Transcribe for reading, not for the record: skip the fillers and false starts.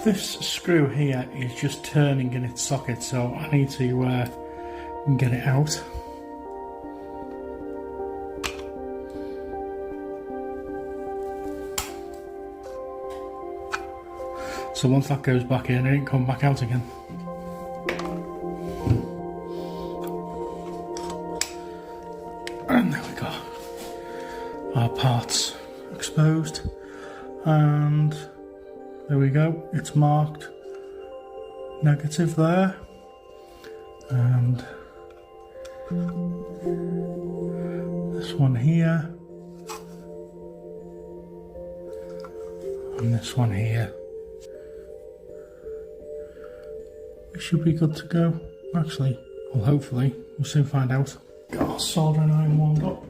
This screw here is just turning in its socket, so I need to get it out. So once that goes back in, it ain't come back out again. And there we go. Our parts exposed, and there we go. It's marked negative there, and this one here, and this one here. It should be good to go. Actually, well, hopefully, we'll soon find out. Got our soldering iron warmed up.